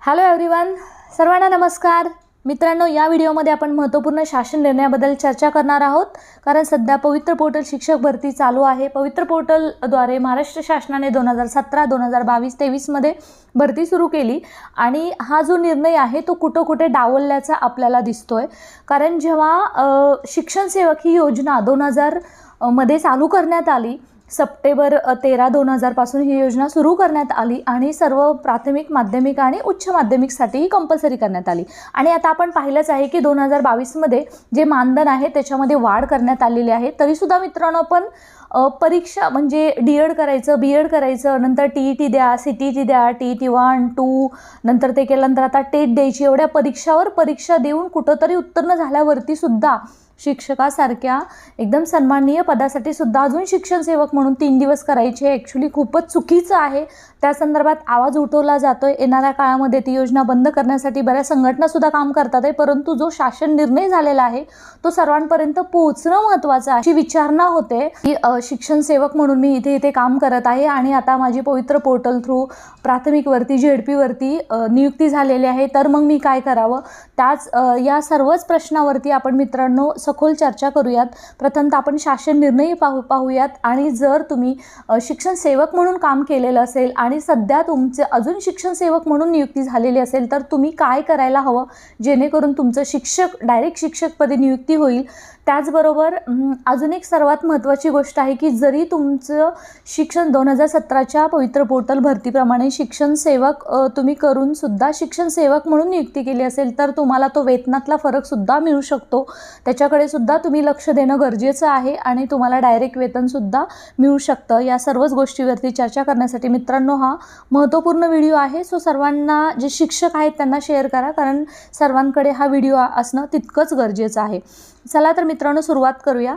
Hello everyone, सर्वांना नमस्कार. मित्रांनो, या व्हिडिओमध्ये आपण महत्त्वपूर्ण शासन निर्णयाबद्दल चर्चा करणार आहोत. कारण सध्या पवित्र पोर्टल शिक्षक भरती चालू आहे. पवित्र पोर्टलद्वारे महाराष्ट्र शासनाने 2017, 2022, 2023 मध्ये भरती सुरू केली आणि हा जो निर्णय आहे तो कुठे डावलल्याचा आपल्याला दिसतोय. कारण जेव्हा शिक्षण सेवक ही योजना 2000 मध्ये चालू करण्यात आली, सप्टेंबर 13, 2000 पासून ही योजना सुरू करण्यात आली आणि सर्व प्राथमिक, माध्यमिक आणि उच्च माध्यमिकसाठी कंपल्सरी करण्यात आली. आणि आता आपण पाहिलंच आहे की 2022 मध्ये जे मानधन आहे त्याच्यामध्ये वाढ करण्यात आलेली आहे. तरीसुद्धा मित्रांनो, आपण परीक्षा म्हणजे डी.एड करायचं, बी.एड करायचं, नंतर टी.ई.टी द्या, सी.टी.टी द्या, टी.ई.टी 1, 2, नंतर ते केल्यानंतर आता टेट द्यायची. एवढ्या परीक्षावर परीक्षा देऊन कुठंतरी उत्तीर्ण झाल्यावरती सुद्धा शिक्षकासारख्या एकदम सन्माननीय पदासाठी सुद्धा अजून शिक्षण सेवक म्हणून 3 दिवस करायचे. ॲक्च्युली खूपच चुकीचं आहे. त्या संदर्भात आवाज उठवला जातोय. येणाऱ्या काळामध्ये ती योजना बंद करण्यासाठी बऱ्याच संघटनासुद्धा काम करतात आहे. परंतु जो शासन निर्णय झालेला आहे तो सर्वांपर्यंत पोहोचणं महत्त्वाचं आहे. अशी विचारणा होते की शिक्षण सेवक म्हणून मी इथे काम करत आहे आणि आता माझी पवित्र पोर्टल थ्रू प्राथमिकवरती, झेडपीवरती नियुक्ती झालेली आहे, तर मग मी काय करावं? या सर्वच प्रश्नावरती आपण मित्रांनो सखोल चर्चा करूयात. प्रथमतः आपण शासन निर्णय पाहूयात आणि जर तुम्ही शिक्षण सेवक म्हणून काम केलेलं असेल आणि सध्या तुमचे अजून शिक्षण सेवक म्हणून नियुक्ती झालेली असेल तर तुम्ही काय करायला हवं जेणेकरून तुमचं डायरेक्ट शिक्षकपदी नियुक्ती होईल. त्याचबरोबर अजून एक सर्वात महत्त्वाची गोष्ट आहे की जरी तुमचं शिक्षण 2017च्या पवित्र पोर्टल भरतीप्रमाणे शिक्षण सेवक तुम्ही करून सुद्धा शिक्षण सेवक म्हणून नियुक्ती केली असेल तर तुम्हाला तो वेतनातला फरकसुद्धा मिळू शकतो. त्याच्याकडे सुद्धा तुम्ही लक्ष देणं गरजेचं आहे आणि तुम्हाला डायरेक्ट वेतनसुद्धा मिळू शकतं. या सर्वच गोष्टीवरती चर्चा करण्यासाठी मित्रांनो हा महत्त्वपूर्ण व्हिडिओ आहे. सो सर्वांना जे शिक्षक आहेत त्यांना शेअर करा, कारण सर्वांकडे हा व्हिडिओ असणं तितकंच गरजेचं आहे. चला तर मित्रांनो सुरुवात करूया.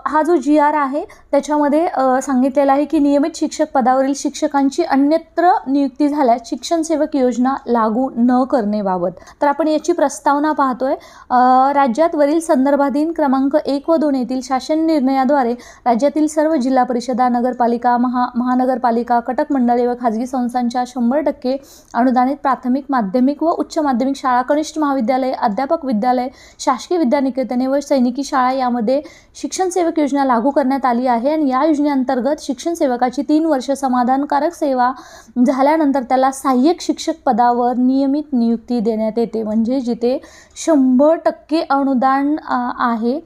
हा जो GR आहे त्याच्यामध्ये सांगितलेलं आहे की नियमित शिक्षक पदावरील शिक्षकांची अन्यत्र नियुक्ती झाल्यास शिक्षण सेवक योजना लागू न करण्याबाबत. तर आपण याची प्रस्तावना पाहतोय. राज्यात वरील संदर्भाधीन क्रमांक 1 व 2 येथील शासन निर्णयाद्वारे राज्यातील सर्व जिल्हा परिषदा, नगरपालिका, महानगरपालिका, कटक मंडळे व खाजगी संस्थांच्या 100% अनुदानित प्राथमिक, माध्यमिक व उच्च माध्यमिक शाळा, कनिष्ठ महाविद्यालय, अध्यापक विद्यालय, शासकीय विद्यानिकेतन व सैनिकी शाळा यामध्ये शिक्षण सेवक योजना लागू करण्यात आली आहे. आणि या योजनेअंतर्गत शिक्षण सेवकाची 3 वर्ष समाधानकारक सेवा झाल्यानंतर त्याला सहाय्यक शिक्षक पदावर नियमित नियुक्ती देण्यात येते. म्हणजे जिथे 100% अनुदान आहे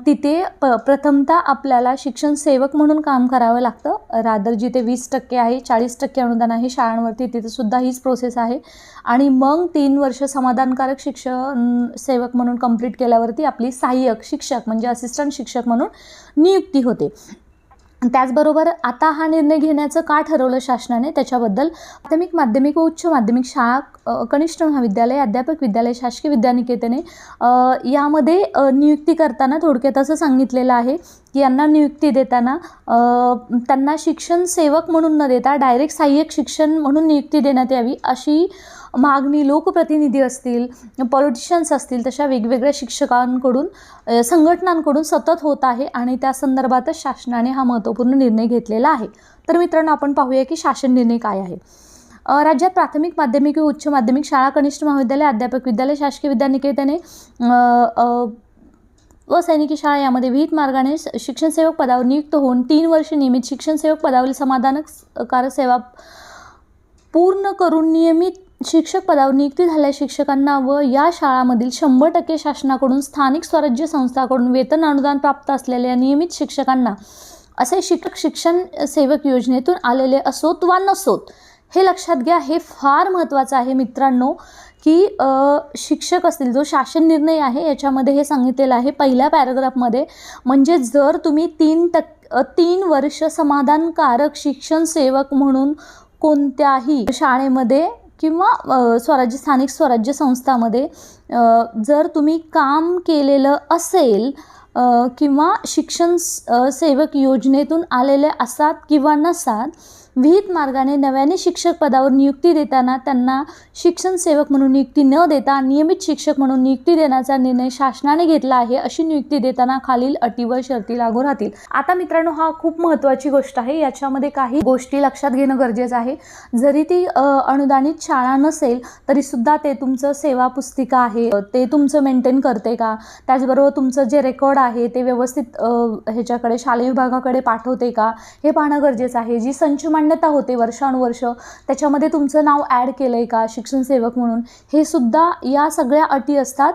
तिथे प्रथमतः आपल्याला शिक्षण सेवक म्हणून काम करावं लागतं. रादर जिथे 20% आहे, 40% अनुदान आहे शाळांवरती, तिथे सुद्धा हीच प्रोसेस आहे. आणि मग 3 वर्ष समाधानकारक शिक्षण सेवक म्हणून कंप्लीट केल्यावरती आपली सहाय्यक शिक्षक म्हणजे असिस्टंट शिक्षक म्हणून नियुक्ती होते. त्याचबरोबर आता हा निर्णय घेण्याचं का ठरवलं शासनाने त्याच्याबद्दल प्राथमिक, माध्यमिक व उच्च माध्यमिक शाळा, कनिष्ठ महाविद्यालय, अध्यापक विद्यालय, शासकीय विद्यानिकेतने यामध्ये नियुक्ती करताना थोडक्यात असं सांगितलेलं आहे की यांना नियुक्ती देताना त्यांना शिक्षण सेवक म्हणून न देता डायरेक्ट सहाय्यक शिक्षण म्हणून नियुक्ती देण्यात यावी अशी मागणी लोकप्रतिनिधी असतील, पॉलिटिशियन्स असतील, तशा वेगवेगळ्या शिक्षकांकडून, संघटनांकडून सतत होत आहे आणि त्या संदर्भातच शासनाने हा महत्त्वपूर्ण निर्णय घेतलेला आहे. तर मित्रांनो आपण पाहूया की शासन निर्णय काय आहे. राज्यात प्राथमिक, माध्यमिक व उच्च माध्यमिक शाळा, कनिष्ठ महाविद्यालय, अध्यापक विद्यालय, शासकीय विद्यानिकेतने व सैनिकी शाळा यामध्ये विहित मार्गाने शिक्षण सेवक पदावर नियुक्त होऊन 3 वर्ष नियमित शिक्षण सेवक पदावरील समाधानकारक सेवा पूर्ण करून नियमित शिक्षक पदावर नियुक्ती झालेल्या शिक्षकांना व या शाळांमधील 100% शासनाकडून, स्थानिक स्वराज्य संस्थांकडून वेतन अनुदान प्राप्त असलेल्या नियमित शिक्षकांना असे शिक्षण सेवक योजनेतून आलेले असोत वा नसोत, हे लक्षात घ्या. हे फार महत्त्वाचं आहे मित्रांनो की शिक्षक असतील, जो शासन निर्णय आहे याच्यामध्ये हे सांगितलेलं आहे पहिल्या पॅराग्राफमध्ये. म्हणजे जर तुम्ही 3 वर्ष समाधानकारक शिक्षण सेवक म्हणून कोणत्याही शाळेमध्ये किंवा स्थानिक स्वराज्य संस्थामध्ये जर तुम्ही काम केलेलं असेल किंवा शिक्षण सेवक योजनेतून आलेले असात किंवा नसात विहित मार्गाने नव्याने शिक्षक पदावर नियुक्ती देताना त्यांना शिक्षण सेवक म्हणून नियुक्ती न देता नियमित शिक्षक म्हणून नियुक्ती देण्याचा निर्णय शासनाने घेतला आहे। अशी नियुक्ती देताना खालील अटी व शर्ती लागू राहतील। आता मित्रांनो, हा खूप महत्त्वाची गोष्ट आहे। याच्यामध्ये काही गोष्टी लक्षात घेणं गरजेचं आहे। जरी ती अनुदानित शाळा नसेल तरी सुद्धा ते तुमचं सेवा पुस्तिका आहे ते तुमचं मेंटेन करते का, त्याचबरोबर तुमचं जे रेकॉर्ड आहे ते व्यवस्थित ह्याच्याकडे शालेय विभागाकडे पाठवते का, हे पाहणं गरजेचं आहे। जी संच मान्यता होते वर्षानुवर्ष, त्याच्यामध्ये तुमचं नाव ॲड केलं आहे का शिक्षण सेवक म्हणून, हे सुद्धा या सगळ्या अटी असतात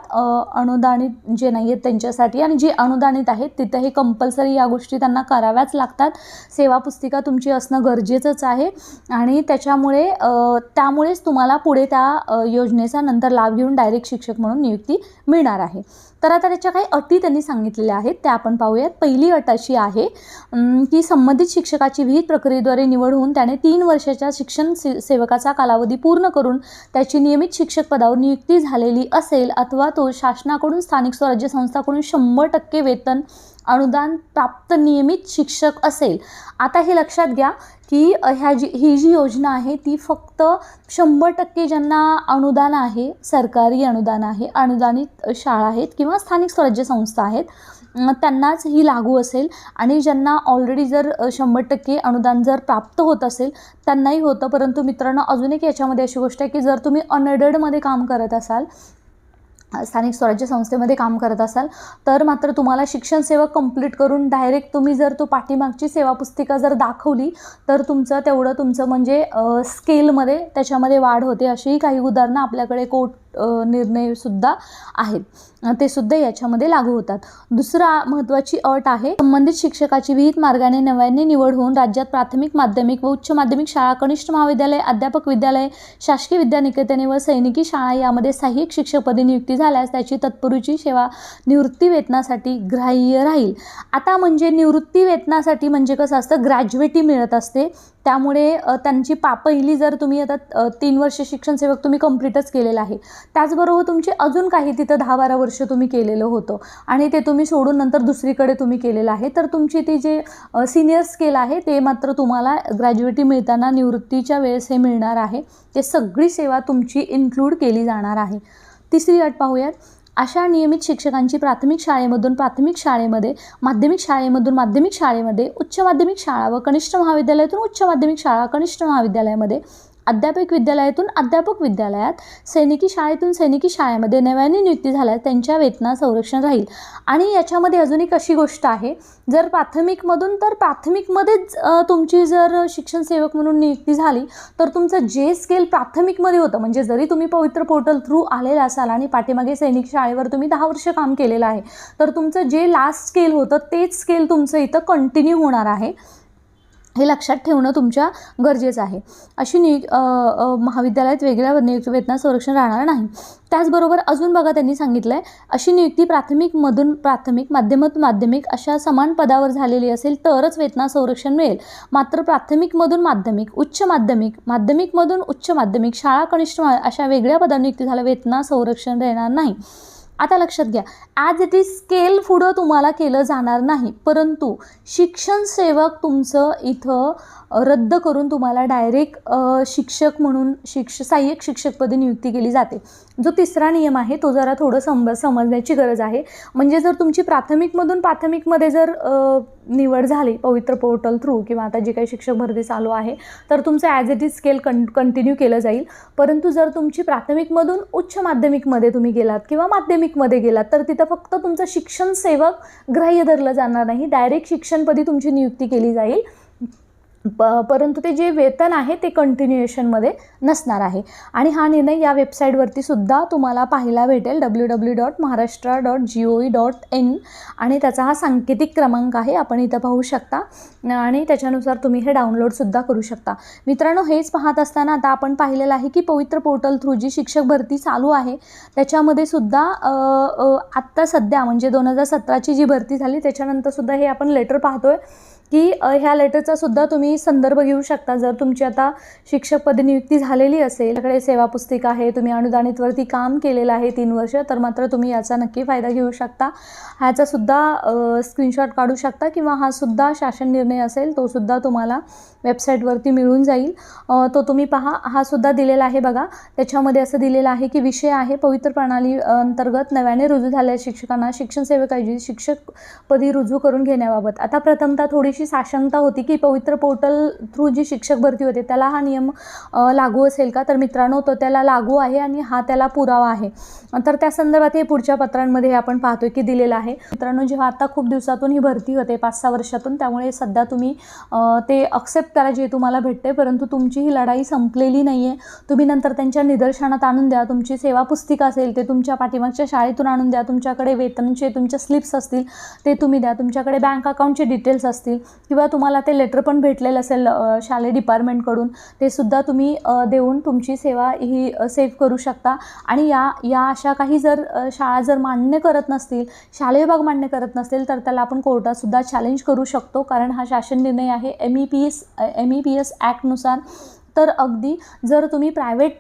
अनुदानित जे नाही आहेत त्यांच्यासाठी। आणि जे अनुदानित आहेत तिथं हे कंपल्सरी या गोष्टी त्यांना कराव्याच लागतात। सेवा पुस्तिका तुमची असणं गरजेचंच आहे आणि त्यामुळेच तुम्हाला पुढे त्या योजनेचा नंतर लाभ घेऊन डायरेक्ट शिक्षक म्हणून नियुक्ती मिळणार आहे। तर आता त्याच्या काही अटी त्यांनी सांगितलेल्या आहेत त्या आपण पाहूयात। पहिली अट अशी आहे की संबंधित शिक्षकाची विहित प्रक्रियेद्वारे निवड होऊन त्याने 3 वर्षाच्या शिक्षण सेवकाचा कालावधी पूर्ण करून त्याची नियमित शिक्षक पदावर नियुक्ती झालेली असेल अथवा तो शासनाकडून स्थानिक स्वराज्य संस्थाकडून 100% वेतन अनुदान प्राप्त नियमित शिक्षक असेल। आता हे लक्षात घ्या की ही जी योजना आहे ती फक्त 100% ज्यांना अनुदान आहे, सरकारी अनुदान आहे, अनुदानित शाळा आहेत किंवा स्थानिक स्वराज्य संस्था आहेत त्यांनाच ही लागू असेल। आणि ज्यांना ऑलरेडी जर 100% अनुदान जर प्राप्त होत असेल त्यांनाही होतं। परंतु मित्रांनो, अजून एक याच्यामध्ये अशी गोष्ट आहे की जर तुम्ही अनएडेडमध्ये काम करत असाल, स्थानिक स्वराज्य संस्थेमध्ये काम करत असाल तर मात्र तुम्हाला शिक्षण सेवक कंप्लीट करून डायरेक्ट तुम्ही जर तो पाठीमागची सेवा पुस्तिका जर दाखवली तर तुमचं म्हणजे स्केलमध्ये त्याच्यामध्ये वाढ होते। अशीही काही उदाहरणं आपल्याकडे कोर्ट निर्णयसुद्धा आहेत, ते सुद्धा याच्यामध्ये लागू होतात। दुसरा महत्त्वाची अट आहे संबंधित शिक्षकाची विहित मार्गाने नव्याने निवड होऊन राज्यात प्राथमिक, माध्यमिक व उच्च माध्यमिक शाळा, कनिष्ठ महाविद्यालय, अध्यापक विद्यालय, शासकीय विद्यानिकेतने व सैनिकी शाळा यामध्ये सहाय्यक शिक्षकपदी नियुक्ती झाल्यास त्याची तत्पूर्वीची सेवा निवृत्ती वेतनासाठी ग्राह्य राहील। आता म्हणजे निवृत्ती वेतनासाठी म्हणजे कसं असतं, ग्रॅज्युएटी मिळत असते, त्यामुळे त्यांची पहिली जर तुम्ही आता 3 वर्ष शिक्षण सेवक तुम्ही कंप्लीटच केलेलं आहे, त्याचबरोबर तुमची अजून काही तिथं 10-12 वर्ष तुम्ही केलेलं होतं आणि ते तुम्ही सोडून नंतर दुसरीकडे तुम्ही केलेलं आहे, तर तुमची ती जे सिनियर स्केल आहे ते मात्र तुम्हाला ग्रॅज्युएटी मिळताना निवृत्तीच्या वेळेस हे मिळणार आहे। ते सगळी सेवा तुमची इन्क्लूड केली जाणार आहे। तिसरी अट पाहूयात। अशा नियमित शिक्षकांची प्राथमिक शाळेमधून प्राथमिक शाळेमध्ये, माध्यमिक शाळेमधून माध्यमिक शाळेमध्ये, उच्च माध्यमिक शाळा व कनिष्ठ महाविद्यालयातून उच्च माध्यमिक शाळा कनिष्ठ महाविद्यालयामध्ये, अध्यापक विद्यालयातून अध्यापक विद्यालयात, सैनिकी शाळेतून सैनिकी शाळेमध्ये नव्याने नियुक्ती झाल्यास त्यांच्या वेतनात संरक्षण राहील। आणि याच्यामध्ये अजून एक अशी गोष्ट आहे, जर प्राथमिकमधून तर प्राथमिकमध्येच तुमची जर शिक्षण सेवक म्हणून नियुक्ती झाली तर तुमचं जे स्केल प्राथमिकमध्ये होतं, म्हणजे जरी तुम्ही पवित्र पोर्टल थ्रू आलेला असाल आणि पाठीमागे सैनिक शाळेवर तुम्ही 10 वर्ष काम केलेलं आहे, तर तुमचं जे लास्ट स्केल होतं तेच स्केल तुमचं इथं कंटिन्यू होणार आहे, हे लक्षात ठेवणं तुमच्या गरजेचं आहे। अशी महाविद्यालयात वेगळ्या वेतनात संरक्षण राहणार नाही। त्याचबरोबर अजून बघा त्यांनी सांगितलं आहे, अशी नियुक्ती प्राथमिकमधून प्राथमिक, माध्यमातून माध्यमिक अशा समान पदावर झालेली असेल तरच वेतनात संरक्षण मिळेल। मात्र प्राथमिकमधून माध्यमिक, उच्च माध्यमिक, माध्यमिकमधून उच्च माध्यमिक, शाळा कनिष्ठ अशा वेगळ्या पदावर नियुक्ती झाल्या वेतनात संरक्षण देणार नाही। आता लक्षात घ्या, ॲज इट इज स्केल पुढं तुम्हाला केलं जाणार नाही, परंतु शिक्षण सेवक तुमचं इथं रद्द करून तुम्हाला डायरेक्ट शिक्षक म्हणून सहाय्यक शिक्षकपदी नियुक्ती केली जाते। जो तिसरा नियम आहे तो जरा थोडं समजण्याची गरज आहे। म्हणजे जर तुमची प्राथमिकमधून प्राथमिकमध्ये जर निवड झाली पवित्र पोर्टल थ्रू किंवा आता जी काही शिक्षक भरती चालू आहे तर तुमचं as it is scale continue केलं जाईल। परंतु जर तुमची प्राथमिकमधून उच्च माध्यमिकमध्ये तुम्ही गेलात किंवा माध्यमिकमध्ये गेलात तर तिथं फक्त तुमचं शिक्षण सेवक ग्राह्य धरलं जाणार नाही, डायरेक्ट शिक्षणपदी तुमची नियुक्ती केली जाईल, परंतु ते जे वेतन आहे ते कंटिन्युएशनमध्ये नसणार आहे। आणि हा निर्णय या वेबसाईटवरती सुद्धा तुम्हाला पाहायला भेटेल www.maharashtra.gov.in आणि त्याचा हा सांकेतिक क्रमांक आहे, आपण इथं पाहू शकता आणि त्याच्यानुसार तुम्ही हे डाउनलोडसुद्धा करू शकता। मित्रांनो, हेच पाहत असताना आता आपण पाहिलेलं आहे की पवित्र पोर्टल थ्रू जी शिक्षक भरती चालू आहे त्याच्यामध्ये सुद्धा आत्ता सध्या म्हणजे 2017ची जी भरती झाली त्याच्यानंतर सुद्धा हे आपण लेटर पाहतोय की ह्या लेटरचा सुद्धा तुम्ही संदर्भ घेऊ शकता. जर तुमची आता शिक्षक पदी नियुक्ती झालेली असेल, त्याकडे सेवा पुस्तिका आहे, तुम्ही अनुदानितवरती काम केलेलं आहे 3 वर्ष, तर मात्र तुम्ही याचा नक्की फायदा घेऊ शकता. ह्याचा सुद्धा स्क्रीनशॉट काढू शकता किंवा हा सुद्धा शासन निर्णय असेल तो सुद्धा तुम्हाला वेबसाईटवरती मिळून जाईल. तो तुम्ही पहा. हा सुद्धा दिलेला आहे बघा. त्याच्यामध्ये असं दिलेलं आहे की विषय आहे पवित्र प्रणाली अंतर्गत नव्याने रुजू झालेल्या शिक्षकांना शिक्षण सेवकाची शिक्षक पदी रुजू करून घेण्याबाबत. आता प्रथमतः थोडीशी साशंकता होती की पवित्र पोर्टल थ्रू जी शिक्षक भरती होते त्याला हा नियम लागू असेल का? तर मित्रांनो, तो त्याला लागू आहे आणि हा त्याला पुरावा आहे. तर त्या संदर्भात हे पुढच्या पत्रांमध्ये आपण पाहतोय की दिलेलं आहे. मित्रांनो, जेव्हा आता खूप दिवसातून ही भरती होते 5-6 वर्षातून, त्यामुळे सध्या तुम्ही ते एक्सेप्ट करा जे तुम्हाला भेटते, परंतु तुमची ही लढाई संपलेली नाही आहे. तुम्ही नंतर त्यांच्या निदर्शनात आणून द्या. तुमची सेवा पुस्तिका असेल ते तुमच्या पाठीमागच्या शाळेतून आणून द्या. तुमच्याकडे वेतनचे तुमच्या स्लिप्स असतील ते तुम्ही द्या. तुमच्याकडे बँक अकाउंटचे डिटेल्स असतील किंवा तुम्हाला ते लेटर पण भेटलेलं असेल शालेय डिपार्टमेंटकडून, ते सुद्धा तुम्ही देऊन तुमची सेवा ही सेव्ह करू शकता. आणि या अशा काही जर शाळा जर मान्य करत नसतील, शालेय विभाग मान्य करत नसतील, तर त्याला आपण कोर्टातसुद्धा चॅलेंज करू शकतो. कारण हा शासन निर्णय आहे MEPS ॲक्टनुसार. तर अगदी जर तुम्ही प्रायव्हेट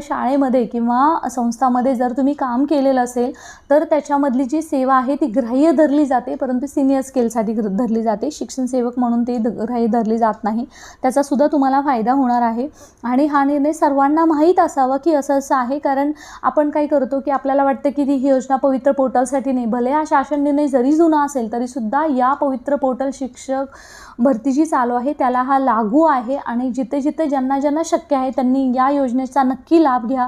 शाळेमध्ये किंवा संस्थामध्ये जर तुम्ही काम केलेलं असेल तर त्याच्यामधली जी सेवा आहे ती ग्राह्य धरली जाते, परंतु सिनियर स्केलसाठी धरली जाते. शिक्षण सेवक म्हणून ती ग्राह्य धरली जात नाही. त्याचासुद्धा तुम्हाला फायदा होणार आहे. आणि हा निर्णय सर्वांना माहीत असावा की असं आहे. कारण आपण काय करतो की आपल्याला वाटतं की ही योजना पवित्र पोर्टलसाठी नाही. भले हा शासन निर्णय जरी जुना असेल तरीसुद्धा या पवित्र पोर्टल शिक्षक भरती जी चालू आहे त्याला हा लागू आहे. आणि जिथे जिथे ज्यांना शक्य आहे त्यांनी या योजनेचा नक्की लाभ घ्या.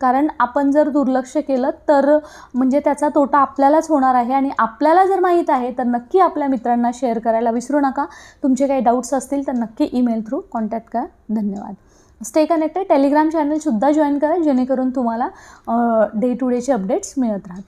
कारण आपण जर दुर्लक्ष केलं तर म्हणजे त्याचा तोटा आपल्यालाच होणार आहे. आणि आपल्याला जर माहीत आहे तर नक्की आपल्या मित्रांना शेअर करायला विसरू नका. तुमचे काही डाऊट्स असतील तर नक्की ईमेल थ्रू कॉन्टॅक्ट करा. धन्यवाद. Stay connected. टेलिग्राम चॅनलसुद्धा जॉईन करा जेणेकरून तुम्हाला डे टू डेचे अपडेट्स मिळत राहतील.